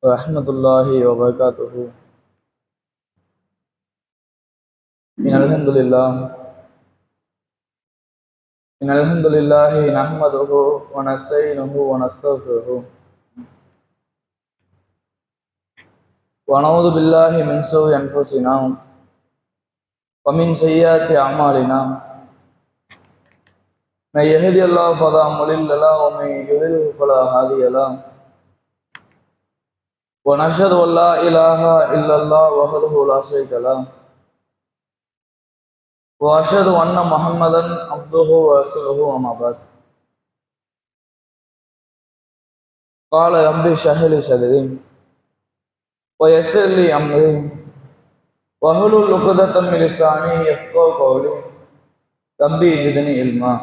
ورحمة الله وبركاته. إن الحمد لله نحمده ونستعينه ونستغفره ونعوذ بالله من شرور أنفسنا ومن سيئات أعمالنا. من يهدي الله فلا مضل له ومن يضلل فلا هادي له. ونشهد أن لا إله إلا الله وحده لا شريك له وأشهد أن محمدا عبده ورسوله أما بعد. قال رب اشرح لي صدري ويسر لي أمري واحلل عقدة من لساني يفقهوا قولي ربي زدني علما.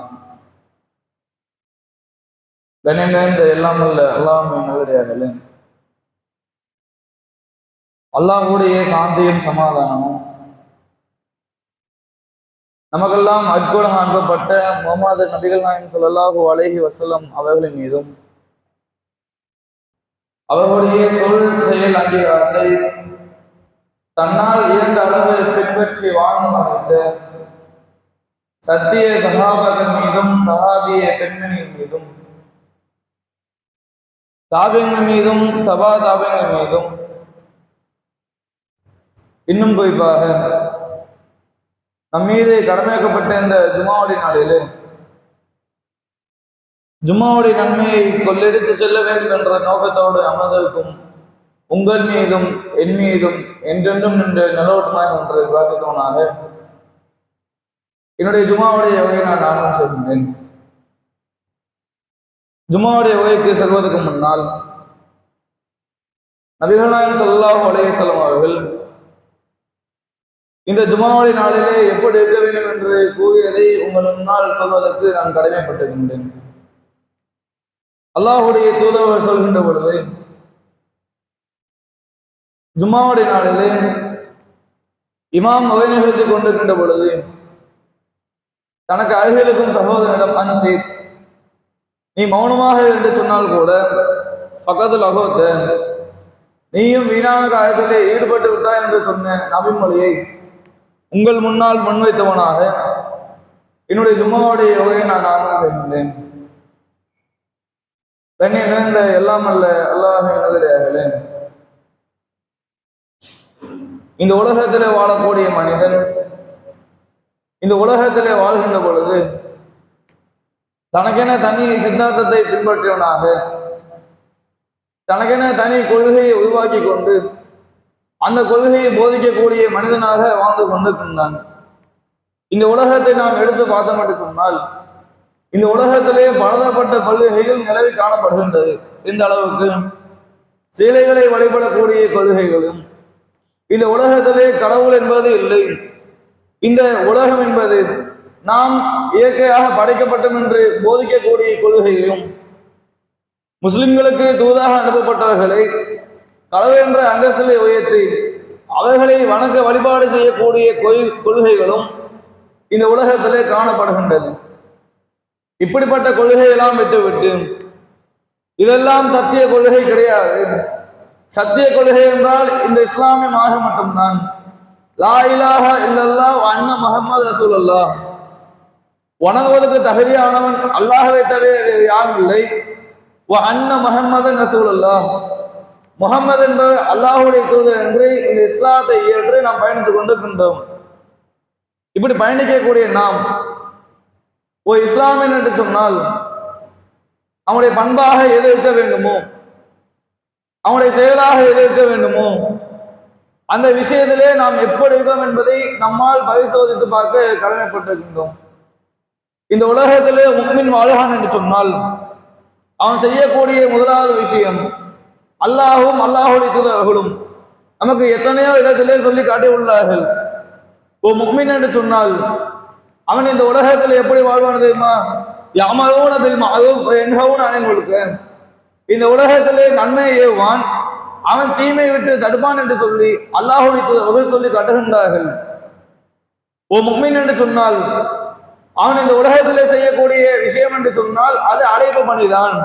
கண்ணியமிகுந்த எல்லாம் உள்ள அல்லாஹ்வின் நல்லடியார்களே, அல்லாஹ்வுடைய சாந்தியும் சமாதானமும் நமக்கெல்லாம் அற்புதமாக அனுப்பப்பட்ட முஹம்மது நபிகள் நாயகம் ஸல்லல்லாஹு அலைஹி வஸல்லம் அவர்களின் மீதும் அவர்களுடைய சொல் செயல் அங்கீகாரத்தை தன்னால் இரண்டு அளவு பின்பற்றி வாழ்ந்து மறைத்த சத்திய சஹாபாக்கள் மீதும் சஹாபிய பெண்மணிகள் மீதும் தாபியங்கள் மீதும் தபா தாபியங்கள் மீதும் இன்னும் குறிப்பாக நம் மீது கடமையாக்கப்பட்ட இந்த ஜும்மாவுடைய நாளிலே ஜும்மாவுடைய நன்மையை கொள்ளெடுத்து செல்ல வேண்டும் என்ற நோக்கத்தோடு அமர்ந்திருக்கும் உங்கள் மீதும் என் மீதும் என்றென்றும் நின்று நிலவட்டமாக என்று பிரார்த்தித்தவனாக என்னுடைய ஜும்மாவுடைய வகையை நான் ஆரம்பம் செய்கின்றேன். ஜும்மாவுடைய வகைக்கு செல்வதற்கு முன்னால் நபிகள் நாயகம் ஸல்லல்லாஹு அலைஹி வஸல்லம் அவர்கள் இந்த ஜும்மாவுடைய நாளிலே எப்படி இருக்க வேண்டும் என்று கூறியதை உங்கள் முன்னால் சொல்வதற்கு நான் கடமைப்பட்டிருக்கின்றேன். அல்லாஹ்வுடைய தூதர் சொல்கின்ற பொழுது, ஜும்மாவுடைய நாளிலே இமாம் உரை நிகழ்த்தி கொண்டிருக்கின்ற பொழுது தனக்கு அருகிலுக்கும் சகோதரனிடம் அன்சீத், நீ மௌனமாக என்று சொன்னால் கூட ஃபகதுல் அகோத்த, நீயும் வீணான காரியத்திலே ஈடுபட்டு விட்டாய் என்று சொன்ன நபிமொழியை உங்கள் முன்னால் முன்வைத்தவனாக என்னுடைய ஜும்மாவுடைய யோகையை நான் ஆரம்பம் செய்கின்றேன். தண்ணி நிறைந்த எல்லாம் அல்ல அல்லாஹ்வின் நல்லடியார்களே, இந்த உலகத்திலே வாழக்கூடிய மனிதன் இந்த உலகத்திலே வாழ்கின்ற பொழுது தனக்கென தனி சித்தாந்தத்தை பின்பற்றியவனாக, தனக்கென தனி கொள்கையை உருவாக்கி கொண்டு அந்த கொள்கையை போதிக்கக்கூடிய மனிதனாக வாழ்ந்து கொண்டிருக்கின்றான். இந்த உலகத்தை நாம் எடுத்து பார்த்தோம் என்று சொன்னால் இந்த உலகத்திலே பலதரப்பட்ட கொள்கைகள் நிலவி காணப்படுகின்றது. இந்த அளவுக்கு சிலைகளை வழிபடக்கூடிய கொள்கைகளும், இந்த உலகத்திலே கடவுள் என்பது இல்லை, இந்த உலகம் என்பது நாம் இயற்கையாக படைக்கப்பட்டோம் என்று போதிக்கக்கூடிய கொள்கைகளும், முஸ்லிம்களுக்கு தூதாக அனுப்பப்பட்டவர்களை கடவுள் என்ற அந்தஸ்திலே உயர்த்தி அவர்களை வணக்க வழிபாடு செய்யக்கூடிய கொள்கைகளும் இந்த உலகத்திலே காணப்படுகின்றது. இப்படிப்பட்ட கொள்கையெல்லாம் விட்டுவிட்டு இதெல்லாம் சத்திய கொள்கை கிடையாது, சத்திய கொள்கை என்றால் இந்த இஸ்லாமிய மார்க்கம் மட்டும்தான், லா இலாஹா இல்லல்லாஹ் வ அன்ன முஹம்மது ரசூலுல்லாஹ், வணங்குவதற்கு தகுதியானவன் அல்லாஹ்வை தவிர யாரும் இல்லை, வ அன்ன முஹம்மதன் ரசூலுல்லாஹ், முகம்மது என்பவர் அல்லாஹ்வுடைய தூதர் என்று இந்த இஸ்லாத்தை ஏற்று நாம் பயணித்துக் கொண்டிருக்கின்றோம். இப்படி பயணிக்கக்கூடிய நாம் ஒரு இஸ்லாமியன் என்று சொன்னால் அவனுடைய பண்பாக எது இருக்க வேண்டுமோ, அவனுடைய செயலாக எது இருக்க வேண்டுமோ, அந்த விஷயத்திலே நாம் எப்படி இருக்கோம் என்பதை நம்மால் பரிசோதித்து பார்க்க கடமைப்பட்டிருக்கின்றோம். இந்த உலகத்திலே முஃமின் வாழ்கிறான் என்று சொன்னால் அவன் செய்யக்கூடிய முதலாவது விஷயம், அல்லாஹும் அல்லாஹுடைய தூதர்களும் நமக்கு எத்தனையோ இடத்திலே சொல்லி காட்டி உள்ளார்கள். ஓ முஃமின் என்று சொன்னால் அவன் இந்த உலகத்தில் எப்படி வாழ்வான் தெரியுமா? யஅமரூன பில் மஅரூஃப் வ யன்ஹவுன அனில் முன்கர், இந்த உலகத்திலே நன்மையை ஏவுவான், அவன் தீமை விட்டு தடுப்பான் என்று சொல்லி அல்லாஹ்வுடைய தூதர்கள் சொல்லி காட்டுகின்றார்கள். ஓ முஃமின் என்று சொன்னால் அவன் இந்த உலகத்திலே செய்யக்கூடிய விஷயம் என்று சொன்னால் அது அழைப்பு பணிதான்.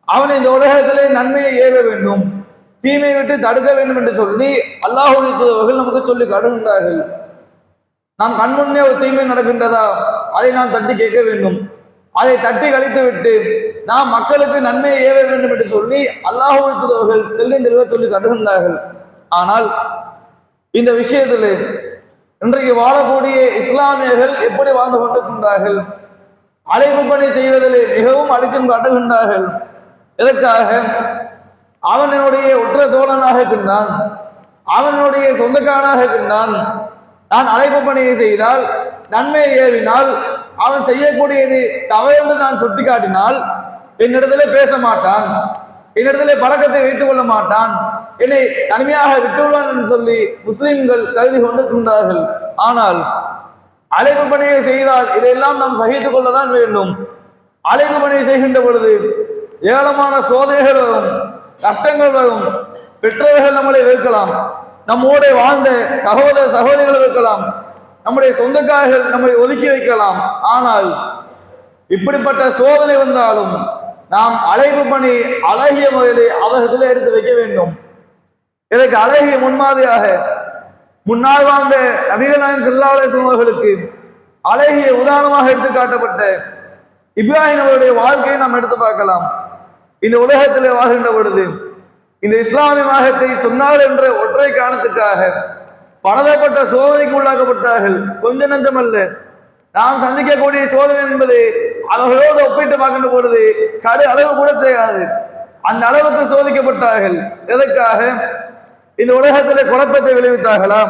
அவன் இந்த உலகத்திலே நன்மையை ஏவ வேண்டும், தீமையை விட்டு தடுக்க வேண்டும் என்று சொல்லி அல்லாஹ்வுடைய தூதர்கள் நமக்கு சொல்லி காட்டுகின்றார்கள். நாம் கண்முன்னே ஒரு தீமை நடக்கின்றதா, அதை நாம் தட்டி கேட்க வேண்டும். அதை தட்டி கழித்து விட்டு நாம் மக்களுக்கு நன்மையை ஏவ வேண்டும் என்று சொல்லி அல்லாஹ்வுடைய தூதர்கள் தெளிவாக சொல்லி காட்டுகின்றார்கள். ஆனால் இந்த விஷயத்தில் இன்றைக்கு வாழக்கூடிய இஸ்லாமியர்கள் எப்படி வாழ்ந்து கொண்டிருக்கின்றார்கள்? அழைப்பு பணி செய்வதில் மிகவும் அலட்சியம் காட்டுகின்றார்கள். எதற்காக? அவனுடைய உற்ற தோழனாக இருக்கின்றான், அவனுடைய சொந்தக்காரனாக இருக்கின்றான். நான் அழைப்பு பணியை செய்தால், நன்மையை ஏவினால், அவன் செய்யக்கூடியது தவறு நான் சுட்டி காட்டினால் என்னிடத்திலே பேச மாட்டான், என்னிடத்திலே பழக்கத்தை வைத்துக் கொள்ள மாட்டான், என்னை தனிமையாக விட்டுள்ளான் என்று சொல்லி முஸ்லிம்கள் கருதி கொண்டிருக்கின்றார்கள். ஆனால் அழைப்பு பணியை செய்தால் இதையெல்லாம் நாம் சகித்துக் கொள்ளதான் வேண்டும். அழைப்பு பணியை செய்கின்ற பொழுது ஏராளமான சோதனைகள் வரும், கஷ்டங்கள் வரும். பெற்றோர்கள் நம்மளை வெறுக்கலாம், நம்மோட வாழ்ந்த சகோதர சகோதரிகளை வைக்கலாம், நம்முடைய சொந்தக்காரர்கள் நம்மை ஒதுக்கி வைக்கலாம். ஆனால் இப்படிப்பட்ட சோதனை வந்தாலும் நாம் அழைப்பு பணி அழகிய முறையிலே அவர்களில் எடுத்து வைக்க வேண்டும். இதற்கு அழகிய முன்மாதிரியாக முன்னால் வாழ்ந்த நபிகள் நாயகம் ஸல்லல்லாஹு அலைஹி வஸல்லம் அவர்களுக்கு அழகிய உதாரணமாக எடுத்து காட்டப்பட்ட இப்ராஹிம் அவருடைய வாழ்க்கையை நாம் எடுத்து பார்க்கலாம். இந்த உலகத்திலே வாழ்கின்ற பொழுது இந்த இஸ்லாமிய மார்க்கத்தை சொன்னார் என்ற ஒற்றை காரணத்துக்காக பலதரப்பட்ட சோதனைக்கு உள்ளாக்கப்பட்டார்கள். கொஞ்ச நஞ்சமல்ல, நாம் சந்திக்கக்கூடிய சோதனை என்பது அவர்களோடு ஒப்பிட்டு பார்க்கின்ற பொழுது கடு அளவு கூட தெரியாது. அந்த அளவுக்கு சோதிக்கப்பட்டார்கள். எதற்காக? இந்த உலகத்திலே குழப்பத்தை விளைவித்தார்களா?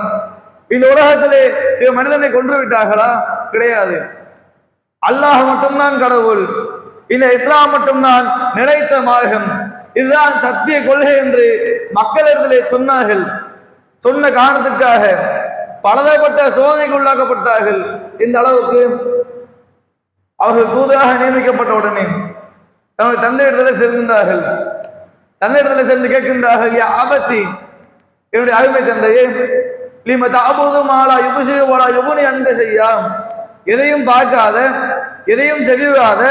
இந்த உலகத்திலே மனிதனை கொன்று விட்டார்களா? கிடையாது. அல்லாஹ் மட்டும்தான் கடவுள், இந்த இஸ்லாம் மட்டும்தான் நிலைத்த மார்க்கம், இதுதான் சத்திய கொள்கை என்று மக்களிடத்திலே சொன்னார்கள். சொன்ன காரணத்துக்காக பலதரப்பட்ட சோதனைக்கு உள்ளாக்கப்பட்டார்கள். இந்த அளவுக்கு அவர்கள் தூதராக நியமிக்கப்பட்ட உடனே தன்னுடைய தந்தையிடத்தில் செல்கின்றார்கள். தந்தையிடத்தில் சென்று கேட்கின்றார்கள், யா அபத்தி, என்னுடைய அருமை தந்தையே, லீம தஅபுது மாலா யுப்சிரு வலா யுக்னி அன்க ஷையா, எதையும் பார்க்காத, எதையும் செவியாத,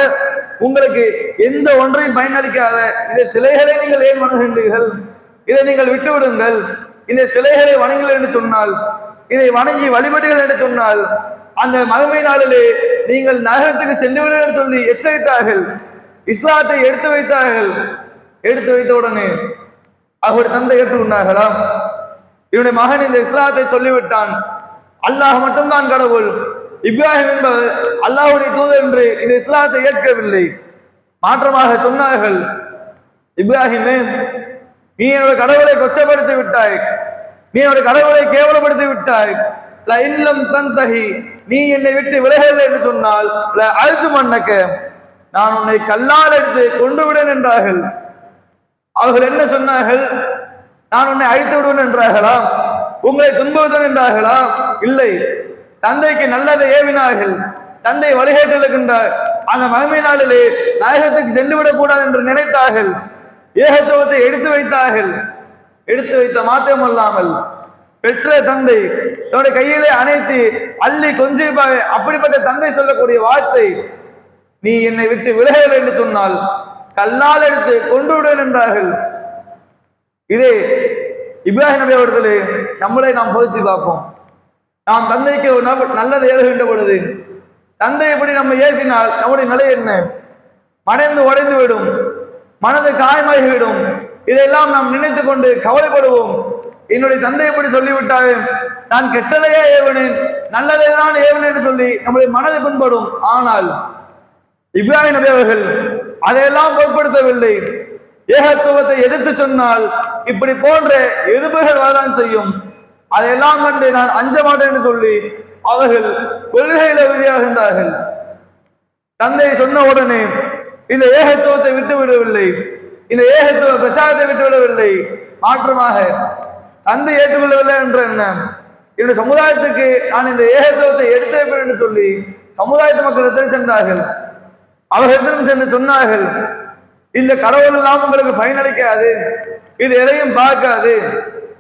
உங்களுக்கு எந்த ஒன்றையும் பயனளிக்காத இந்த சிலைகளை நீங்கள் ஏன் வணங்குகின்றீர்கள்? இதை நீங்கள் விட்டுவிடுங்கள். இந்த சிலைகளை வணங்குங்கள் என்று சொன்னால், இதை வணங்கி வழிபடுங்கள் என்று சொன்னால், அந்த மறுமை நாளிலே நீங்கள் நரகத்துக்கு சென்று விடுங்கள் சொல்லி எச்சரித்தார்கள். இஸ்லாத்தை எடுத்து வைத்தார்கள். எடுத்து வைத்த உடனே அவருடைய தந்தை ஏற்றுக்கொண்டார்களா? இவனுடைய மகன் இந்த இஸ்லாத்தை சொல்லிவிட்டான், அல்லாஹ் மட்டும்தான் கடவுள், இப்ராஹிம் என்பவர் அல்லாஹ்வுடைய தூதர் என்று இந்த இஸ்லாத்தை ஏற்கவில்லை. மாற்றமாக சொன்னார்கள், இப்ராஹிமே, நீ என்னுடைய கடவுளை கொச்சப்படுத்தி விட்டாய், நீ என்னுடைய கடவுளை கேவலப்படுத்தி விட்டாய், இல்லம் தந்தகி, நீ என்னை விட்டு விலகவில்லை என்று சொன்னால் அழுத்து மன்னக்க, நான் உன்னை கல்லால் எடுத்து கொண்டு விடுவேன் என்றார்கள். அவர்கள் என்ன சொன்னார்கள்? நான் உன்னை அழித்து விடுவேன் என்றார்களா? உங்களை துன்புறுத்தன் என்றார்களா? இல்லை. தந்தைக்கு நல்லதை ஏவினார்கள். தந்தை வழிகேட்டில் இருக்கின்றார், அந்த மகிமை நாளிலே நாயகத்துக்கு சென்று விடக்கூடாது என்று நினைத்தார்கள். ஏகத்துவத்தை எடுத்து வைத்தார்கள். எடுத்து வைத்த மாத்திரமல்லாமல் பெற்ற தந்தை தன்னுடைய கையிலே அணைத்து அள்ளி கொஞ்சிப்பாக, அப்படிப்பட்ட தந்தை சொல்லக்கூடிய வார்த்தை, நீ என்னை விட்டு விலகவில்லை என்று சொன்னால் கல்லால் எடுத்து கொண்டு விடுவேன் என்றார்கள். இதே இப்ராஹிம் நபி அவர்களே நம்மளை நாம் பொருத்தி பார்ப்போம். நாம் தந்தைக்கு ஒரு நல்லதை ஏறுகின்ற பொழுது தந்தை எப்படி நம்ம ஏசினால் நம்முடைய நிலை என்ன? மனைந்து உடைந்து விடும், மனது காயமாகிவிடும். இதையெல்லாம் நாம் நினைத்து கொண்டு கவலைப்படுவோம். என்னுடைய தந்தை எப்படி சொல்லிவிட்டாரு, நான் கெட்டதையே ஏவனேன், நல்லதை தான் ஏவனேன் என்று சொல்லி நம்முடைய மனதை புண்படும். ஆனால் இப்ராஹிம் நபி அவர்கள் அதையெல்லாம் பொருட்படுத்தவில்லை. ஏகத்துவத்தை எடுத்து சொன்னால் இப்படி போன்ற எதிர்ப்புகள் வரதான் செய்யும், அதையெல்லாம் கண்டு நான் அஞ்ச மாட்டேன் என்று சொல்லி அவர்கள் கொள்கையில உறுதியாகின்றார்கள். தந்தை சொன்ன உடனே இந்த ஏகத்துவத்தை விட்டு விடவில்லை, இந்த ஏகத்துவ பிரச்சாரத்தை விட்டு விடவில்லை. மாற்றமாக தந்தை ஏற்றுக்கொள்ளவில்லை என்ற என்ன, என்னுடைய சமுதாயத்துக்கு நான் இந்த ஏகத்துவத்தை எடுத்து வைப்பேன் என்று சொல்லி சமுதாயத்து மக்களிடத்தில் சென்றார்கள். அவர்களிடம் சென்று சொன்னார்கள், இந்த கடவுள் எல்லாம் உங்களுக்கு பயனளிக்காது, இது எதையும் பார்க்காது,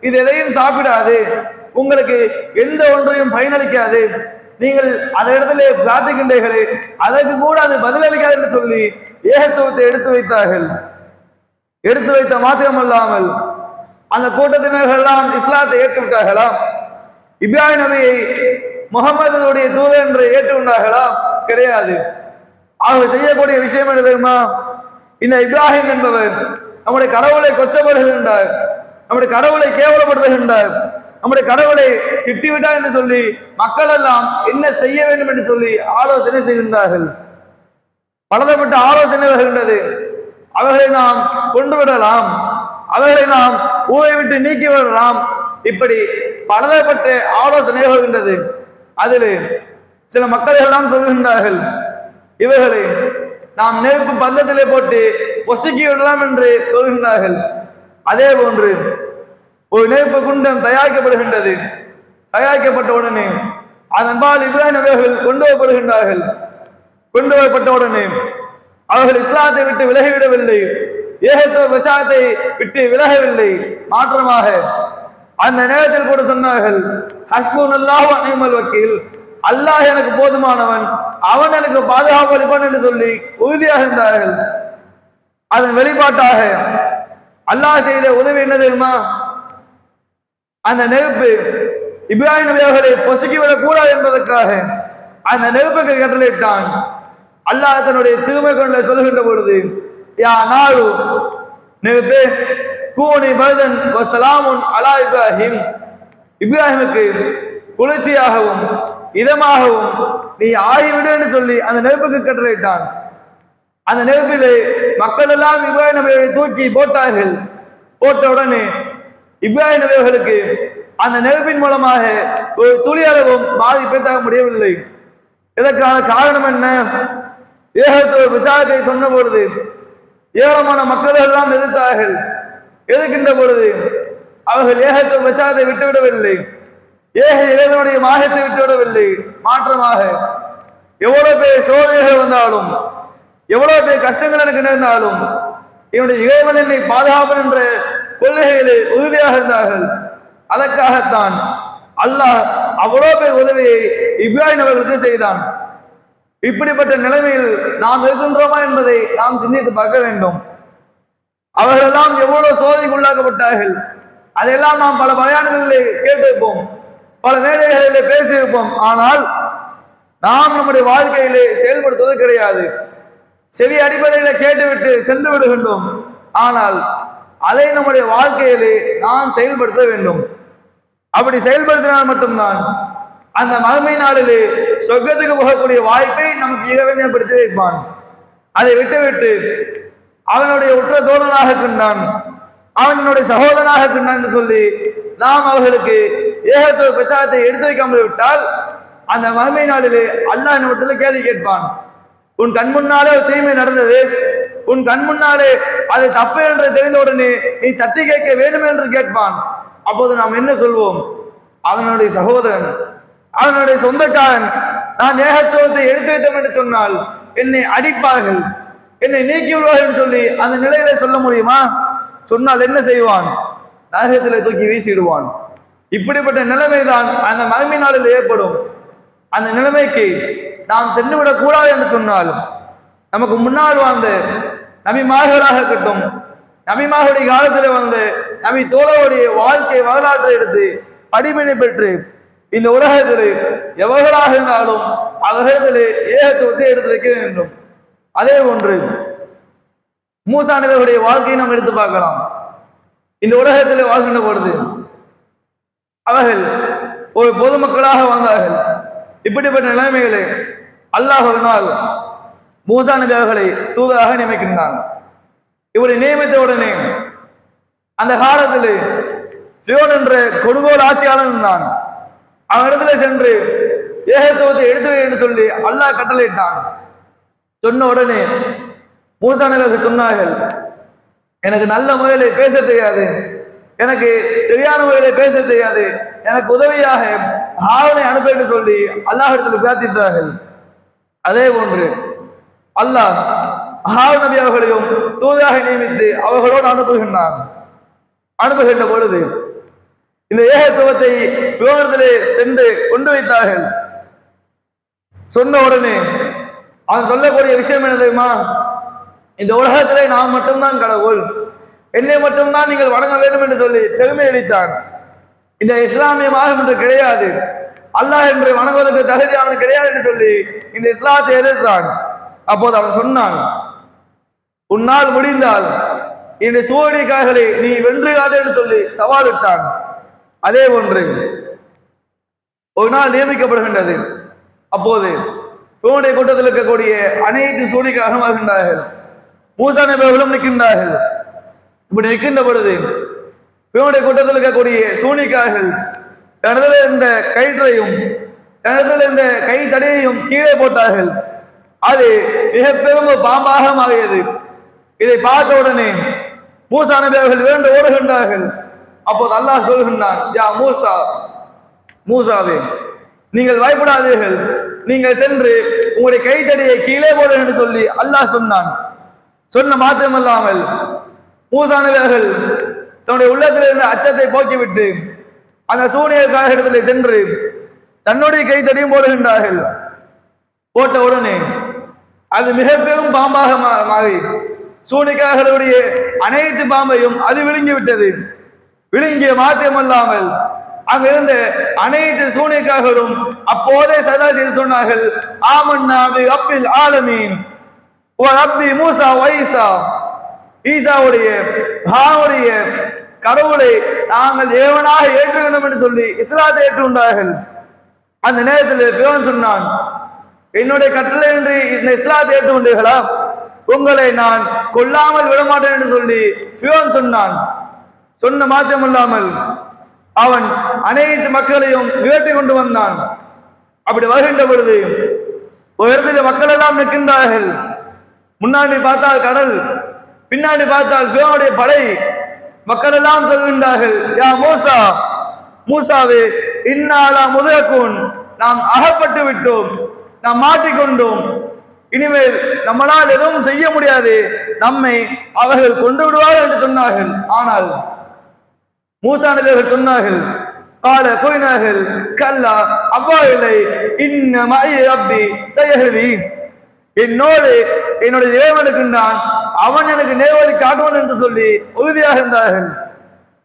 இது எதையும் சாப்பிடாது, உங்களுக்கு எந்த ஒன்றையும் பயனளிக்காது, நீங்கள் அந்த இடத்துல பிரார்த்திக்கின்றீர்களே அதற்கு கூட அது பதிலளிக்காது என்று சொல்லி ஏகத்துவத்தை எடுத்து வைத்தார்கள். எடுத்து வைத்த மாத்திரமல்லாமல் அந்த கூட்டத்தினர்கள் எல்லாம் இஸ்லாத்தை ஏற்றுவிட்டார்களாம்? இப்ராஹிம் நபியை முகமதுடைய தூதர் என்று ஏற்றுக்கொண்டார்களா? கிடையாது. அவர் செய்யக்கூடிய விஷயம் என்ன தெரியுமா? இந்த இப்ராஹிம் என்பவர் நம்முடைய கடவுளை கொச்சப்படுகின்றார், நம்முடைய கடவுளை கேவலப்படுத்துகின்றார், நம்முடைய கடவுளை திட்டிவிட்டார் என்று சொல்லி மக்கள் எல்லாம் என்ன செய்ய வேண்டும் என்று சொல்லி ஆலோசனை செய்கின்றார்கள். பலதப்பட்ட ஆலோசனை வருகின்றது. அவர்களை நாம் கொண்டு விடலாம், அவர்களை நாம் ஊரை விட்டு நீக்கி விடலாம், இப்படி பலதப்பட்ட ஆலோசனை வருகின்றது. அதில் சில மக்கள் எல்லாம் சொல்கின்றார்கள், இவர்களை நாம் நெருப்பு பந்தத்திலே போட்டு பொசுக்கி விடலாம் என்று சொல்கின்றார்கள். அதே போன்று ஒரு நெருப்பு குண்டம் தயாரிக்கப்படுகின்றது. தயாரிக்கப்பட்ட உடனே அதன்பால் இப்ராஹிம் அவர்கள் கொண்டு வரப்படுகின்றார்கள். கொண்டு வரப்பட்ட உடனே அவர்கள் இஸ்லாத்தை விட்டு விலகிவிடவில்லை, ஏகத்துவ பிரச்சாரத்தை விட்டு விலகவில்லை. மாற்றமாக அந்த நேரத்தில் கூட சொன்னார்கள், ஹஸ்புனல்லாஹு வ நிஅமல் வக்கீல், அல்லாஹ் எனக்கு போதுமானவன், அவன் எனக்கு பாதுகாப்பு அளிப்பான் என்று சொல்லி உறுதியாக இருந்தார்கள். அதன் வெளிப்பாட்டாக அல்லாஹ் செய்த உதவி என்ன தெரியுமா? அந்த நெருப்பு இப்ராஹிம் நபி அவர்களை பொசுக்கிவிடக் கூடாது என்பதற்காக அந்த நெருப்புக்கு கட்டளையிட்டான். அல்லாஹ் தன்னுடைய திருமை கொண்டு சொல்கின்ற பொழுது, யா நாடு நெருப்பே, கூனி பர்தன் வ ஸலாமுன் அலா இப்ராஹிம், இப்ராஹிமுக்கு குளிர்ச்சியாகவும் இதமாகவும் நீ ஆகிவிடு என்று சொல்லி அந்த நெருப்புக்கு கட்டளையிட்டான். அந்த நெருப்பிலே மக்கள் எல்லாம் இப்ராஹிம் நபியை தூக்கி போட்டார்கள். போட்ட உடனே இப்ராஹிம் நபி அவர்களுக்கு அந்த நெருப்பின் மூலமாக ஒரு துளி அளவும் பாதிப்பை தர முடியவில்லை. இதற்கான காரணம் என்ன? ஏகத்துவ விசாரத்தை சொன்ன பொழுது ஏராளமான மக்கள் எல்லாம் எதிர்த்தார்கள். எதிர்க்கின்ற பொழுது அவர்கள் ஏகத்துவ விசாரத்தை விட்டுவிடவில்லை, ஏக இறைவனுடைய மாயத்தை விட்டுவிடவில்லை. மாற்றமாக எவ்வளவு பேர் சோதனைகள் வந்தாலும், எவ்வளவு பேர் கஷ்டங்கள் எனக்கு நேர்ந்தாலும் என்னுடைய இறைவன் என்னை பாதுகாப்பன் என்ற கொள்கையிலே உறுதியாக இருந்தார்கள். அதற்காகத்தான் அல்லாஹ் அவ்வளவு பேர் உதவியை இப்ராஹிம் அவர்களுக்கு செய்தான். இப்படிப்பட்ட நிலைமையில் நாம் இருக்கின்றோமா என்பதை நாம் சிந்தித்து பார்க்க வேண்டும். அவர்களெல்லாம் எவ்வளவு சோதனைக்கு உள்ளாக்கப்பட்டார்கள், அதையெல்லாம் நாம் பல பயான்களிலே கேட்டிருப்போம், பல மேடைகளிலே பேசியிருப்போம். ஆனால் நாம் நம்முடைய வாழ்க்கையிலே செயல்படுத்துவது கிடையாது. செவி அடிப்படையில கேட்டுவிட்டு சென்று விடுகின்றோம். ஆனால் அதை நம்முடைய வாழ்க்கையிலே நாம் செயல்படுத்த வேண்டும். அப்படி செயல்படுத்தினால் மட்டும்தான் அந்த மறுமை நாளிலே சொர்க்கத்துக்கு போகக்கூடிய வாய்ப்பை நமக்கு இறைவன் ஏற்படுத்தி வைப்பான். அதை விட்டுவிட்டு அவனுடைய உற்ற தோழனாக இருக்கின்றான், அவனுடைய சகோதரனாக இருக்கின்றான் என்று சொல்லி நாம் அவர்களுக்கு ஏகத்துவ பிரச்சாரத்தை எடுத்து வைக்காமல் விட்டால் அந்த மறுமை நாளிலே அல்லாஹ் நம்மிடத்தில் கேள்வி கேட்பான். உன் கண் முன்னாலே ஒரு தீமை நடந்தது, உன் கண் முன்னாலே அது தப்பு என்று தெரிந்தவுடனே நீ தட்டி கேட்க வேண்டும் என்று கேட்பான். அப்போது நாம் என்ன சொல்வோம்? அவனுடைய சகோதரன், அவனுடைய சொந்தக்காரன், நான் ஏகத்துவத்தை எடுத்து வைத்தோம் என்று சொன்னால் என்னை அடிப்பார்கள், என்னை நீக்கி விடுவார்கள் என்று சொல்லி அந்த நிலையில சொல்ல முடியுமா? சொன்னால் என்ன செய்வான்? நரகத்திலே தூக்கி வீசிடுவான். இப்படிப்பட்ட நிலைமைதான் அந்த மறுமை நாளில் ஏற்படும். அந்த நிலைமைக்கு நாம் சென்றுவிடக் கூடாது என்று சொன்னால் நமக்கு முன்னால் வாழ்ந்த நபிமார்களாக இருக்கட்டும், நபிமார்களுடைய காலத்தில் வந்து நபி தோழருடைய வாழ்க்கை வரலாற்றை எடுத்து படிப்பினை பெற்று இந்த உலகத்தில் எவர்களாக இருந்தாலும் அவர்களிலே ஏகத்துவத்தை எடுத்து வைக்க வேண்டும். அதே ஒன்று மூசா நபிகளுடைய வாழ்க்கையை நாம் எடுத்து பார்க்கலாம். இந்த உலகத்தில் வாழ்கின்ற பொழுது அவர்கள் ஒரு பொதுமக்களாக வாழ்ந்தார்கள். இப்படிப்பட்ட நிலைமைகளை அல்லாஹ் ஒரு நாள் மூசா நபி அவர்களை தூதராக நியமிக்கின்றான். இவரை நியமித்த உடனே அந்த காலத்தில் ஃபிரௌன் என்ற கொடுங்கோல் ஆட்சியாளன் இருந்தான். அவனிடத்துல சென்று ஏகத்துவத்தை எடுத்து வை என்று சொல்லி அல்லாஹ் கட்டளையிட்டான். சொன்ன உடனே மூசா நபி அவர்கள் சொன்னார்கள், எனக்கு நல்ல முறையில பேச தெரியாது, எனக்கு சரியான முறையில பேச தெரியாது, எனக்கு உதவியாக ஹாரூனை அனுப்ப என்று சொல்லி அல்லாஹ்விடத்தில் பிரார்த்தித்தார்கள். அதே போன்று அல்லாஹ் ஹாரூன் நபி அவர்களையும் தூதராக நியமித்து அவர்களோடு அனுப்புகின்ற பொழுது இந்த ஏகத்துவத்தை ஃபிரௌனிடத்திலே சென்று கொண்டு வைத்தார்கள். சொன்ன உடனே அவன் சொல்லக்கூடிய விஷயம் என்ன தெரியுமா? இந்த உலகத்திலே நாம் மட்டும்தான் கடவுள், என்னை மட்டும்தான் நீங்கள் வணங்க வேண்டும் என்று சொல்லி பெருமை அளித்தான். இந்த இஸ்லாமிய மார்க்கம் என்று கிடையாது, அல்லாஹ் என்று வணங்குவதற்கு தகுதியானது கிடையாது என்று சொல்லி இந்த இஸ்லாத்தை எதிர்த்தான். அப்போது அவன் சொன்னான், உன்னால் முடிந்தால் இந்த சூழலிக்காய்களை நீ வென்றுகாது என்று சொல்லி சவாலிட்டான். அதே ஒன்று ஒரு நாள் நியமிக்கப்படுகின்றது. அப்போது சூழலை கூட்டத்தில் இருக்கக்கூடிய அனைத்து சூழிக்காக வருகின்றார்கள். மூசா நபி அவர்களும் நிற்கின்றார்கள். இப்படி நிற்கின்ற பொழுது பிறனுடைய கூட்டத்தில் இருக்கக்கூடிய சூனிக்கார்கள் தனதில் இருந்த கயிற்றையும் தனதில் இருந்த கை தடியையும் கீழே போட்டார்கள். அது மிக பெரும் பாம்பாக மாறியது. இதை பார்த்த உடனே மூசா நபி அவர்கள் வேண்டு ஓடுகின்றார்கள். அப்போது அல்லாஹ் சொல்கின்றான், யா மூசா, மூசாவே நீங்கள் பயப்படாதீர்கள், நீங்கள் சென்று உங்களுடைய கைத்தடியை கீழே போடு என்று சொல்லி அல்லாஹ் சொன்னான். சொன்ன மாத்திரமல்லாமல் மூசா நபி அவர்கள் தன்னுடைய உள்ளத்தில் இருந்த அச்சத்தை போக்கிவிட்டு அந்த சூனியக்கார இடத்திலே சென்று தன்னுடைய கைத்தடியும் போடுகின்றார்கள். போட்ட உடனே அது மிக பெரும் பாம்பாக மாறி சூனியக்காரர்களுடைய அனைத்து பாம்பையும் அது விழுங்கிவிட்டது. விழுங்கிய மாத்திரமல்லாமல் அங்கிருந்த அனைத்து சூனியக்காரர்களும் அப்போதே சதா செய்து சொன்னார்கள், ஆமன்னா பி ரப்பில் ஆலமீன் வ ரப்பி மூசா வ ஈசா, ஈசாவுடைய கடவுளை நாங்கள் ஏவனாக ஏற்க வேண்டும் என்று சொல்லி இஸ்லாத்தை ஏற்றுக்கொண்டார்கள். அந்த நேரத்தில் பிறன் சொன்னான், என்னுடைய கட்டளை என்று இந்த இஸ்லாத்தை ஏற்றுக்கொண்டீர்களா? உங்களை நான் கொல்லாமல் விடமாட்டேன் என்று சொல்லி பிறன் சொன்னான். சொன்ன மாற்றமில்லாமல் அவன் அனைத்து மக்களையும் விரட்டி கொண்டு வந்தான். அப்படி வருகின்ற பொழுது ஒரு இடத்துல மக்கள் எல்லாம் நிற்கின்றார்கள். முன்னாடி பார்த்தால் கடல், பின்னாடி பார்த்தால் பிறனுடைய படை. மக்கள் எல்லாம் சொல்கின்றார்கள், யா மூசா, மூசாவே இன்னாலா முதற்கூன், நாம் அகப்பட்டு விட்டோம், நாம் மாட்டிக்கொண்டோம், இனிமேல் நம்மளால் எதுவும் செய்ய முடியாது, நம்மை அவர்கள் கொண்டு விடுவார்கள் என்று சொன்னார்கள். ஆனால் மூசா நபி அவர்கள் சொன்னார்கள், கால கூறினார்கள், கல்லா அவ்வா இல்லை, இன்னமாய் ரப்பி சயஹதி, என்னோடு என்னுடைய இறைவன் இருக்கின்றான், அவன் எனக்கு நேர்வழி காட்டுவான் என்று சொல்லி உறுதியாக இருந்தார்கள்.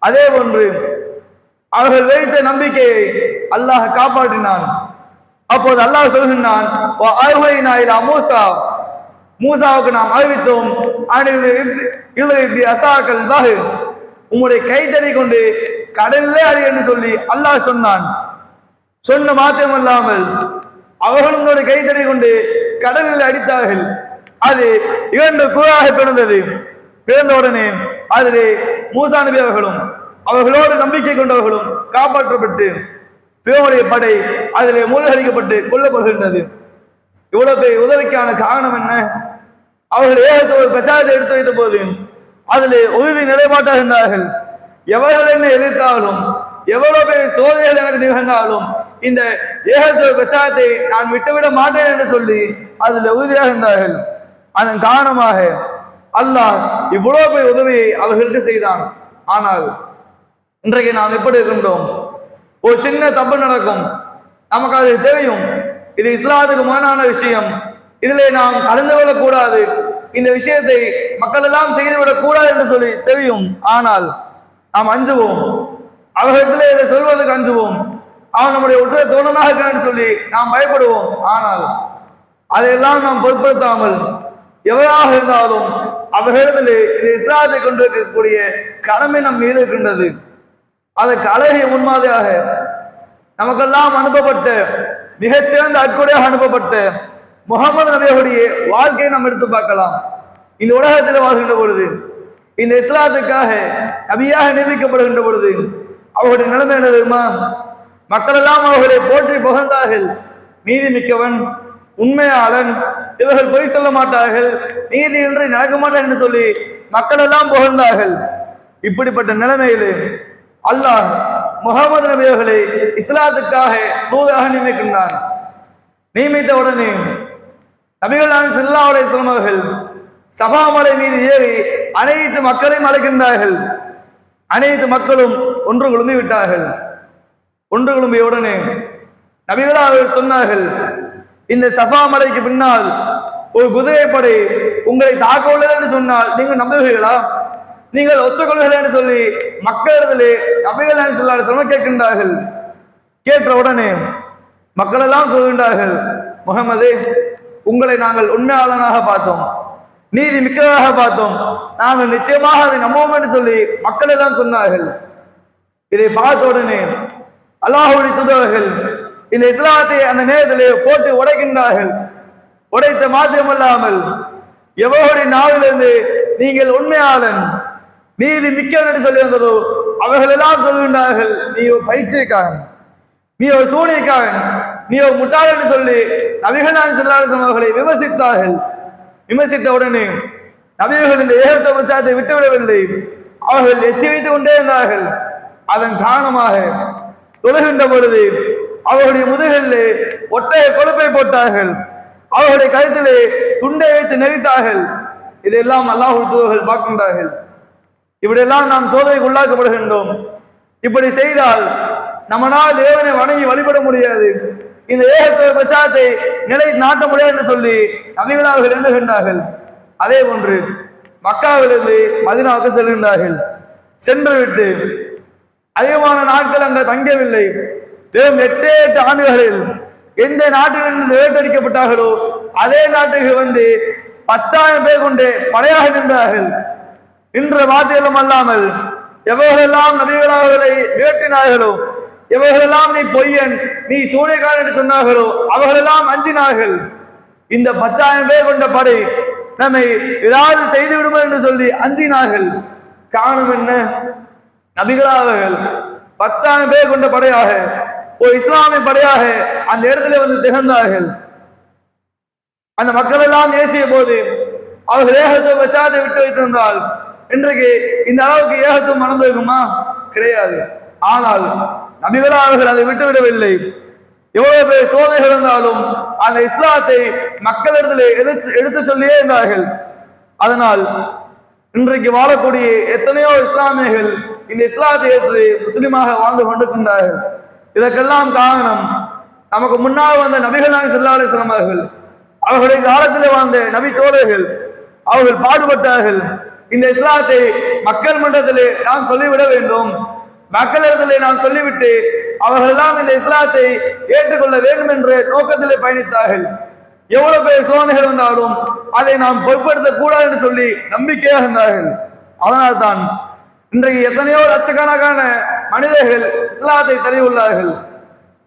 அதே போன்று அவர்கள் வைத்த நம்பிக்கையை அல்லாஹ் காப்பாற்றினான். அப்போது அல்லாஹ் சொல்கின்றான், மூசா, மூசாவுக்கு நாம் அறிவித்தோம், அசாக்கள் பாகு, உங்களுடைய கைத்தறி கொண்டு கடலிலே அறி என்று சொல்லி அல்லாஹ் சொன்னான். சொன்ன மாத்திரமல்லாமல் அவர்களும் கைத்தறி கொண்டு கடலில் அடித்தார்கள். அது 2 கூறாக பிறந்தது. பிறந்த உடனே அதிலே மூசா நபி அவர்களும் அவர்களோடு நம்பிக்கை கொண்டவர்களும் காப்பாற்றப்பட்டு பிறனுடைய படை அதிலே மூழ்கடிக்கப்பட்டு கொல்லப்படுகின்றது. இவ்வளவு உதவிக்கான காரணம் என்ன? அவர்கள் ஏகத்துவ பிரச்சாரத்தை எடுத்து வைத்த போது அதிலே உறுதி நிலைப்பாட்டாக இருந்தார்கள். எவர்கள் என்ன எதிர்த்தாலும், எவ்வளவு பேர் சோதனைகள் எனக்கு நிகழ்ந்தாலும் இந்த ஏகத்துவ பிரச்சாரத்தை நான் விட்டுவிட மாட்டேன் என்று சொல்லி அதில் உறுதியாக இருந்தார்கள். அதன் காரணமாக அல்லாஹ் இவ்வளவு பெரிய உதவியை அவர்களுக்கு செய்தான். ஆனால் இன்றைக்கு நாம் எப்படி இருக்கின்றோம்? ஒரு சின்ன தப்பு நடக்கும், நமக்கு அது தெரியும், இது இஸ்லாத்துக்கு முரணான விஷயம், இதிலே நாம் கலந்து கொள்ளக்கூடாது, இந்த விஷயத்தை மக்கள் எல்லாம் செய்துவிடக் கூடாது என்று சொல்லி தெரியும். ஆனால் நாம் அஞ்சுவோம், அவர்களிடத்திலே இதை சொல்வதற்கு அஞ்சுவோம். அவன் நம்முடைய உற்ற தோழனாக இருக்கிறான்னு சொல்லி நாம் பயப்படுவோம். ஆனால் அதையெல்லாம் நாம் பொருட்படுத்தாமல் எவராக இருந்தாலும் அவர்களிடத்திலே இந்த இஸ்லாத்தை கொண்டிருக்கக்கூடிய கடமை நம் மீது இருக்கின்றது. அதற்கு அழகிய முன்மாதிரியாக நமக்கெல்லாம் அனுப்பப்பட்ட மிகச்சிறந்த அற்கொடையாக அனுப்பப்பட்ட முகமது நபியுடைய வாழ்க்கையை நாம் எடுத்து பார்க்கலாம். இந்த உலகத்தில் வாழ்கின்ற பொழுது, இந்த இஸ்லாத்துக்காக நபியாக நியமிக்கப்படுகின்ற பொழுது அவர்களுடைய நிலைமை என்ன தெரியுமா? மக்கள் எல்லாம் அவர்களை போற்றி புகழ்ந்தார்கள். நீதி மிக்கவன், உண்மையாளன், இவர்கள் பொய் சொல்ல மாட்டார்கள், நீதி என்று நடக்க மாட்டார்கள் என்று சொல்லி மக்கள் எல்லாம் புகழ்ந்தார்கள். இப்படிப்பட்ட நிலைமையிலே அல்லாஹ் முகமது நபி அவர்களை இஸ்லாத்துக்காக தூதராக நியமிக்கின்றான். நியமித்த உடனே நபிகள் ஸல்லல்லாஹு அலைஹி வஸல்லம் அவர்கள் சஃபா மலை மீது ஏறி அனைத்து மக்களையும் அழைக்கின்றார்கள். அனைத்து மக்களும் ஒன்று குழும்பி விட்டார்கள். ஒன்று குழும்பிய உடனே நபிகளா அவர்கள் சொன்னார்கள், இந்த சஃபா மலைக்கு பின்னால் ஒரு குதிரைப்படை உங்களை தாக்க உள்ளது என்று சொன்னால் நீங்கள் நம்புவீர்களா? நீங்கள் ஒத்துக்கொள்கள் என்று சொல்லி மக்களிடத்திலே நபிகள் நாயகம் ஸல்லல்லாஹு அலைஹி வஸல்லம் கேட்கின்றார்கள். கேட்ட உடனே மக்கள் எல்லாம் சொல்கின்றார்கள், முஹம்மதே, உங்களை நாங்கள் உண்மையாளனாக பார்த்தோம், நீதி மிக்கதாக பார்த்தோம், நாங்கள் நிச்சயமாக அதை நம்புவோம் என்று சொல்லி மக்கள் எல்லாம் சொன்னார்கள். இதை பார்த்த உடனே அல்லாஹ்வுடைய தூதர்கள் இந்த இஸ்லாத்தை அந்த நேரத்திலே போட்டு உடைக்கின்றார்கள். உடைத்த மாத்திரமல்லாமல் எவருடைய நாவிலிருந்து நீங்கள் உண்மையாளன், நீதி மிக்கவன் என்று சொல்லி வந்ததோ அவர்கள் எல்லாம் சொல்கின்றார்கள், நீ ஒரு பைத்தியக்காரன், நீ ஒரு சூனியக்காரன், நீ ஒரு முட்டாள் என்று சொல்லி நபிகள் நாயகம் ஸல்லல்லாஹு அலைஹி வஸல்லம் அவர்களை விமர்சித்தார்கள். விமர்சித்த உடனே நபிகள் இந்த ஏகத்துவ பிரச்சாரத்தை விட்டுவிடவில்லை, அவர்கள் எத்தி வைத்துக் கொண்டே இருந்தார்கள். அதன் காரணமாக தொழுகின்ற பொழுது அவர்களுடைய முதுகிலே ஒட்டக கொழுப்பை போட்டார்கள், அவர்களுடைய கழுத்திலே துண்டை வைத்து நெறித்தார்கள். இதெல்லாம் அல்லாஹ்வுடைய தூதர்கள் பார்க்கின்றார்கள். இப்படியெல்லாம் நாம் சோதனைக்கு உள்ளாக்கப்படுகின்றோம். இப்படி செய்தால் நம்மளால் தேவனை வணங்கி வழிபட முடியாது, இந்த ஏகத்துவ பிரச்சாரத்தை நிலை நாட்ட முடியாது என்று சொல்லி நபிகள் அவர்கள் எண்ணுகின்றார்கள். அதே போன்று மக்காவிலிருந்து மதீனாவுக்கு செல்கின்றார்கள். சென்று விட்டு அதிகமான நாட்கள் அங்கு தங்கவில்லை. வெறும் 8 ஆண்டுகளில் எந்த நாட்டிலிருந்து வேட்டடிக்கப்பட்டார்களோ அதே நாட்டுக்கு வந்து 10,000 பேர் கொண்டு படையாக நின்றார்கள். இன்ற வார்த்தைகளும் அல்லாமல் எவர்களெல்லாம் நபிகள் அவர்களை வேட்டினார்களோ, எவர்களெல்லாம் நீ பொய்யன், நீ சூனியக்காரன் என்று சொன்னார்களோ அவர்களெல்லாம் அஞ்சினார்கள். இந்த 10,000 பேர் கொண்ட படை நம்மை ஏதாவது செய்து விடுமோ என்று சொல்லி அஞ்சினார்கள். காரணம் என்ன? நபிகளாவர்கள் 10,000 பேர் கொண்ட படையாக ஒரு இஸ்லாமிய படையாக அந்த இடத்துல வந்து திகழ்ந்தார்கள். அந்த மக்கள் எல்லாம் ஏசிய போது அவர்கள் ஏகத்துவ பிரச்சாரத்தை விட்டு வைத்திருந்தால் இன்றைக்கு இந்த அளவுக்கு ஏகத்துவம் நடந்திருக்குமா? கிடையாது. ஆனால் நபிகளா அவர்கள் அதை விட்டுவிடவில்லை. எவ்வளவு பேர் சோதனைகள் இருந்தாலும் அந்த இஸ்லாத்தை மக்களிடத்திலே எடுத்து சொல்லியே இருந்தார்கள். அதனால் இன்றைக்கு வாழக்கூடிய எத்தனையோ இஸ்லாமியர்கள் இந்த இஸ்லாத்தை ஏற்று முஸ்லிமாக வாழ்ந்து கொண்டிருக்கின்றார்கள். இதற்கெல்லாம் காரணம் நமக்கு முன்னால் வந்த நபிகள் நாயகம் ஸல்லல்லாஹு அலைஹி வஸல்லம் அவர்களுடைய காலத்திலே வாழ்ந்த நபி தோழர்கள் அவர்கள் பாடுபட்டார்கள். இந்த இஸ்லாத்தை மக்கள் மன்றத்திலே நாம் சொல்லிவிட வேண்டும், மக்களிடத்திலே நாம் சொல்லிவிட்டு அவர்கள் எல்லாம் இந்த இஸ்லாத்தை ஏற்றுக்கொள்ள வேண்டும் என்ற நோக்கத்திலே பயணித்தார்கள். எவ்வளவு பேர் சோதனைகள் வந்தாலும் அதை நாம் பொருட்படுத்த கூடாது என்று சொல்லி நம்பிக்கையாக இருந்தார்கள். அதனால் தான் இன்றைக்கு எத்தனையோ லட்சக்கணக்கான மனிதர்கள் இஸ்லாத்தை தழுவியுள்ளார்கள்.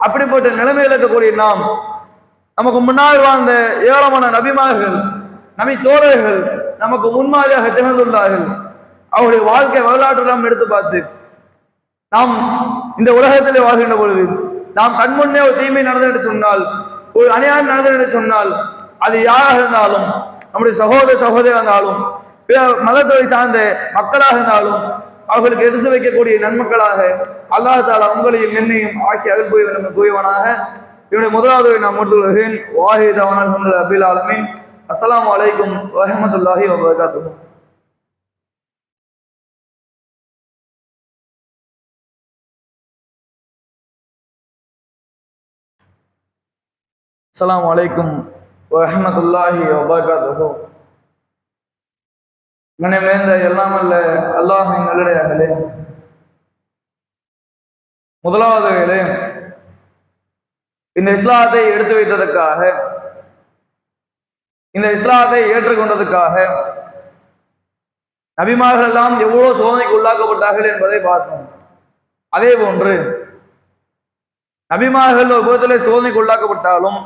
அப்படிப்பட்ட நிலைமையில் இருக்கக்கூடிய நாம் நமக்கு முன்னால் வாழ்ந்த ஏராளமான நபிமார்கள், நபி தோழர்கள் நமக்கு முன்மாதிரியாக திகழ்ந்துள்ளார்கள். அவருடைய வாழ்க்கை வரலாற்று நாம் எடுத்து பார்த்து நாம் இந்த உலகத்திலே வாழ்கின்ற பொழுது நாம் கண்முன்னே ஒரு தீமை நடந்தது என்று சொன்னால், ஒரு அநியாயம் நடந்தது என்று சொன்னால், அது யாராக இருந்தாலும், நம்முடைய சகோதரராக இருந்தாலும், பிற மதத்தை சார்ந்த மக்களாக இருந்தாலும் அவர்களுக்கு எடுத்து வைக்கக்கூடிய நன்மக்களாக அல்லாஹ் தஆலா உங்களையும் என்னையும் ஆக்கி அருள் புரிய வேண்டும் கூறியவனாக என்னுடைய முதலாவது நான் முடித்துள்ளேன். வாஹிதவான ரப்பில் ஆலமீன். அஸ்ஸலாமு அலைக்கும் வரஹ்மத்துல்லாஹி வபரகாத்துஹு. அஸ்ஸலாமு அலைக்கும் வரஹ்மத்துல்லாஹி வபரகாத்துஹு. மனமேந்த எல்லாம் அல்ல அல்லாஹ்வின் நல்லடியார்களே, முதலாவது வேளை இந்த இஸ்லாத்தை எடுத்து வைத்ததற்காக, இந்த இஸ்லாத்தை ஏற்றுக்கொண்டதற்காக நபிமார்கள் எல்லாம் எவ்வளவு சோதனைக்கு உள்ளாக்கப்பட்டார்கள் என்பதை பார்த்தோம். அதே போன்று நபிமார்கள் ஒரு விதத்திலே சோதனைக்கு உள்ளாக்கப்பட்டாலும்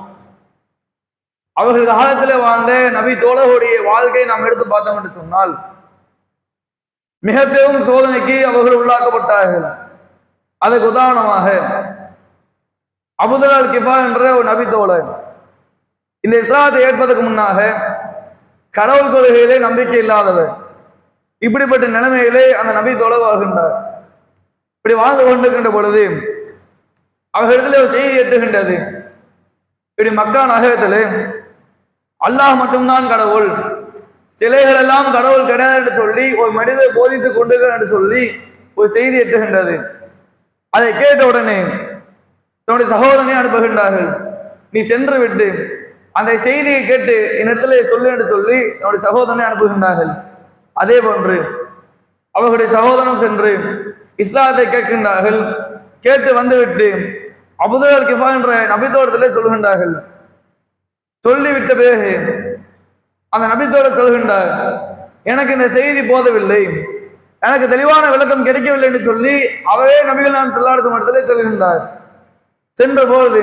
அவர்கள் காலத்திலே வாழ்ந்த நபி தோழர்களுடைய வாழ்க்கையை நாம் எடுத்து பார்த்தோம் என்று சொன்னால் மிக பெரும் சோதனைக்கு அவர்கள் உள்ளாக்கப்பட்டார்கள். அதுக்கு உதாரணமாக அபூதர் அல்-கிஃபார் என்ற ஒரு நபி தோழர் இந்த இஸ்லாத்தை ஏற்பதற்கு முன்னாக கடவுள் கொள்கையிலே நம்பிக்கை இல்லாதவர். இப்படிப்பட்ட நிலைமையிலே அந்த நபி தோழர் வாழ்கின்றார். இப்படி வாழ்ந்து கொண்டிருக்கின்ற பொழுது அவர்களிடத்தில் ஒரு செய்தி எட்டுகின்றது. இப்படி மக்கா நகரத்திலே அல்லாஹ் மட்டும்தான் கடவுள், சிலைகள் எல்லாம் கடவுள் கிடையாது என்று சொல்லி ஒரு மனிதர் போதித்துக் கொண்டிருக்கிறார் என்று சொல்லி ஒரு செய்தி எட்டுகின்றது. அதை கேட்ட உடனே தன்னுடைய சகோதரனை அனுப்புகின்றார்கள். நீ சென்று விட்டு அந்த செய்தியை கேட்டு என்னிடத்திலே சொல்லு என்று சொல்லி தன்னுடைய சகோதரனை அனுப்புகின்றார்கள். அதே போன்று அவர்களுடைய சகோதரன் சென்று இஸ்லாத்தை கேட்கின்றார்கள். கேட்டு வந்துவிட்டு அபூதர் கிஃபார் என்ற நபித்தோடத்திலே சொல்கின்றார்கள். சொல்லிவிட்ட பிறகு அந்த நபித்தோடர் சொல்கின்றார், எனக்கு இந்த செய்தி போதவில்லை, எனக்கு தெளிவான விளக்கம் கிடைக்கவில்லை என்று சொல்லி அவரே நபிகள் நாம் ஸல்லல்லாஹு அலைஹி வஸல்லம் செல்கின்றார். சென்ற பொழுது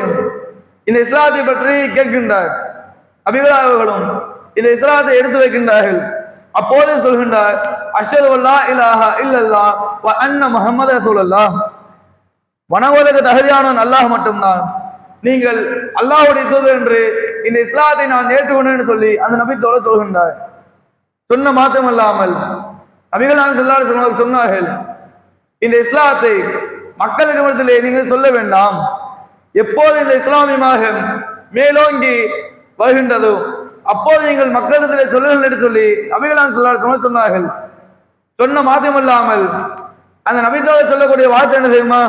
இந்த இஸ்லாத்தை பற்றி கேட்கின்றார். நபிகள் அவர்களும் இந்த இஸ்லாத்தை எடுத்து வைக்கின்றார்கள். அப்போது சொல்கின்றார், அஷ்ஹது அல்லா இலாஹா இல்லல்லாஹ் வ அன்ன முஹம்மது ரசூலுல்லாஹ், வணங்குவதற்கு தகுதியானவன் அல்லாஹ் மட்டும்தான், நீங்கள் அல்லாஹ்வுடைய தூதர் என்று இந்த இஸ்லாத்தை நான் ஏற்றுக்கொண்டேன் சொல்லி அந்த நபித்தோட சொல்கின்றார். சொன்ன மாத்திரமல்லாமல் நபிகள் நாயகம் ஸல்லல்லாஹு அலைஹி வஸல்லம் சொன்னார்கள், இந்த இஸ்லாத்தை மக்களிடத்திலே நீங்கள் சொல்ல வேண்டாம், எப்போது இந்த இஸ்லாமிய மார்க்கம் மேலோங்கி வருகின்றதோ அப்போது நீங்கள் மக்களிடத்திலே சொல்லுங்கள் என்று சொல்லி நபிகள் நாயகம் ஸல்லல்லாஹு அலைஹி வஸல்லம் சொன்னார்கள். சொன்ன மாத்திரமல்லாமல் அந்த நபித்தோட சொல்லக்கூடிய வார்த்தை என்ன தெரியுமா?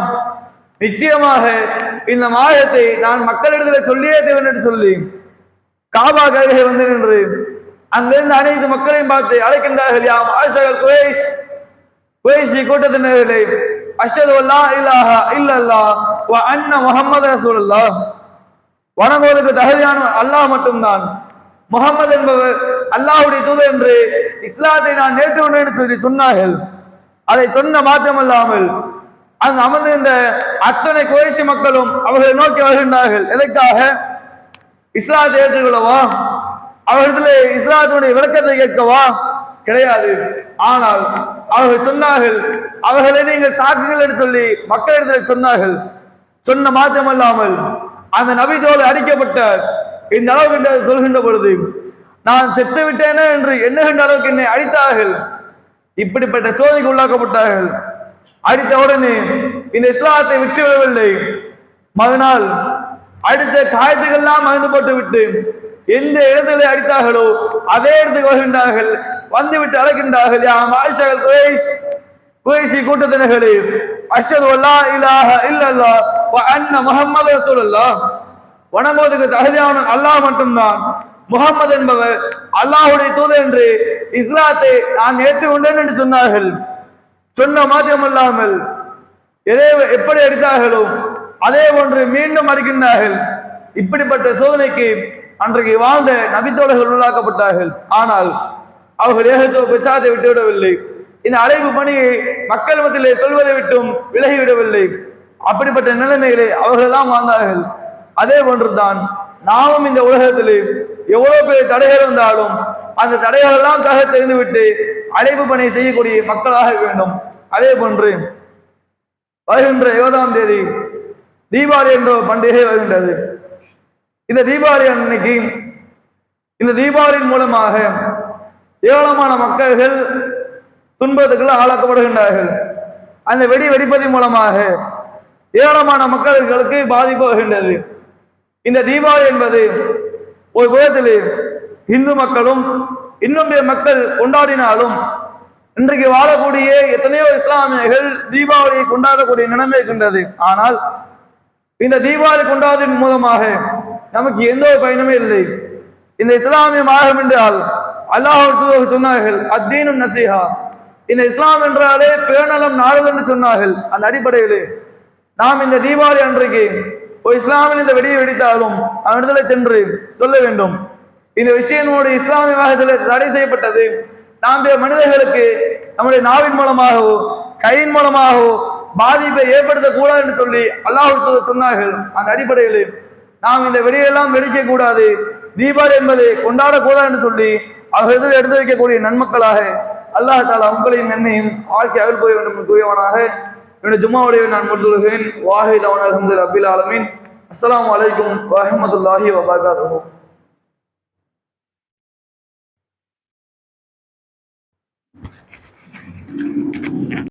நிச்சயமாக இந்த மார்க்கத்தை நான் மக்களிடத்திலே சொல்லியே தேவன் என்று சொல்லி காபா கருகே வந்து நின்று அங்கிருந்து அனைத்து மக்களையும் பார்த்து அழைக்கின்றார்கள், யா மாஷரல் குரைஷ், குரைஷி கூட்டத்தினர்களே, அஷ்ஹது அல்லா இலாஹா இல்லல்லாஹ் வ அன்ன முஹம்மது ரசூலுல்லாஹ், வணங்குவதற்கு தகுதியான அல்லாஹ் மட்டும்தான், முகமது என்பவர் அல்லாஹ்வுடைய தூதர் என்று இஸ்லாத்தை நான் ஏற்றுக்கொண்டேன் என்று சொல்லி சொன்னார்கள். அதை சொன்ன மாத்திரமல்லாமல் அங்கு அமர்ந்திருந்த அத்தனை குறைஷி மக்களும் அவர்களை நோக்கி வருகின்றார்கள். எதற்காக? இஸ்லாத்தை ஏற்றுக்கொள்ளவா? அவர்களிடத்திலே இஸ்லாத்தினுடைய விளக்கத்தை கேட்கவா? கிடையாது. ஆனால் அவர்கள் சொன்னார்கள், அவர்களை நீங்கள் தாக்குங்கள் என்று சொல்லி மக்களிடத்தில் சொன்னார்கள். சொன்ன மாத்திரமல்லாமல் அந்த நபித்தோடு அடிக்கப்பட்ட இந்த அளவுக்கு சொல்கின்ற பொழுது நான் செத்து விட்டேனே என்று எண்ணுகின்ற அளவுக்கு என்னை அடித்தார்கள். இப்படிப்பட்ட சோதனைக்கு உள்ளாக்கப்பட்டார்கள். அடித்த உடனே இந்த இஸ்லாத்தை விட்டுவிடவில்லை. மறுநாள் அடுத்த காயத்துக்கெல்லாம் மறந்து போட்டு விட்டு எந்த இடத்திலே அடித்தார்களோ அதே இடத்துக்கு வருகின்றார்கள். வந்துவிட்டு அழைக்கின்றார்கள், யா மாஷரல் குரைஷ், குறைஷி கூட்டத்தினர்களே, அஷ்ஹது அல்லா இலாஹா இல்லல்லாஹ் வ அன்ன முஹம்மது ரசூலுல்லாஹ், வணங்குவதற்கு தகுதியான அல்லாஹ் மட்டும்தான், முகமது என்பவர் அல்லாஹ்வுடைய தூதர் என்று இஸ்லாத்தை நான் ஏற்றுக்கொண்டேன் என்று சொன்னார்கள். சொன்ன மாத்திரமல்லாமல் எப்படி அடித்தார்களோ அதே போன்று மீண்டும் அடிக்கின்றார்கள். இப்படிப்பட்ட சோதனைக்கு அன்றைக்கு வாழ்ந்த நபித்தோழர்கள் உள்ளாக்கப்பட்டார்கள். ஆனால் அவர்கள் ஏகத்துவ பிரச்சாரத்தை விட்டுவிடவில்லை. இந்த அழைப்பு பணியை மக்கள் மத்தியிலே சொல்வதை விட்டும் விலகிவிடவில்லை. அப்படிப்பட்ட நிலைமைகளை அவர்கள் எல்லாம் வாழ்ந்தார்கள். அதே போன்றுதான் நாமும் இந்த உலகத்திலே எவ்வளவு பெரிய தடைகள் இருந்தாலும் அந்த தடைகள் எல்லாம் தக தெரிந்துவிட்டு அழைப்பு பணியை செய்யக்கூடிய மக்களாக வேண்டும். அதே போன்று வருகின்ற 20ஆம் தேதி தீபாவளி என்ற பண்டிகை வருகின்றது. இந்த தீபாவளி அன்னைக்கு இந்த தீபாவளியின் மூலமாக ஏராளமான மக்கள்கள் துன்பத்துக்கு ஆளாக்கப்படுகின்றார்கள். அந்த வெடிப்பதன் மூலமாக ஏராளமான மக்களுக்கு பாதிப்பு வருகின்றது. இந்த தீபாவளி என்பது ஒரு புறத்திலே இந்து மக்களும் இன்னும் மக்கள் கொண்டாடினாலும் இன்றைக்கு வாழக்கூடிய எத்தனையோ இஸ்லாமியர்கள் தீபாவளியை கொண்டாடக்கூடிய நிலைமை இருக்கின்றது. ஆனால் இந்த தீபாவளி கொண்டாடுவதன் மூலமாக நமக்கு எந்த ஒரு பயனுமே இல்லை. இந்த இஸ்லாமிய மார்க்கம் என்றால் அல்லாஹ் சொன்னார்கள், அத்தீனும் நசீஹா, இந்த இஸ்லாம் என்றாலே பேணலம் நாடுதல் என்று சொன்னார்கள். அந்த அடிப்படையிலே நாம் இந்த தீபாவளி அன்றைக்கு ஒரு இஸ்லாமில் இந்த வெடியை வெடித்தாலும் அவனிடத்துல சென்று சொல்ல வேண்டும், இந்த விஷயமோடு இஸ்லாமிய மார்க்கத்தில் தடை செய்யப்பட்டது. நாம் மனிதர்களுக்கு நம்முடைய நாவின் மூலமாகவோ கையின் மூலமாகவோ பாதிப்பை ஏற்படுத்தக்கூடாது என்று சொல்லி அல்லாஹ் சொன்னார்கள். அந்த அடிப்படையில் நாம் இந்த வெடியெல்லாம் வெடிக்க கூடாது, தீபாவளி என்பதை கொண்டாடக்கூடாது என்று சொல்லி அவர்கள் எடுத்து வைக்கக்கூடிய நன்மக்களாக அல்லாஹ் தாலா உங்களையும் என்னையும் ஆட்சி அருள் போய் வேண்டும் கூறியவனாக என்னுடைய ஜும்மாவுடைய நான் முடித்துள்ளேன். வாஹித் அவன் அல்ஹம்துலில்லாஹி ரப்பில் ஆலமீன். அஸ்ஸலாமு அலைக்கும் வரஹ்மத்துல்லாஹி வபரகாத்துஹு.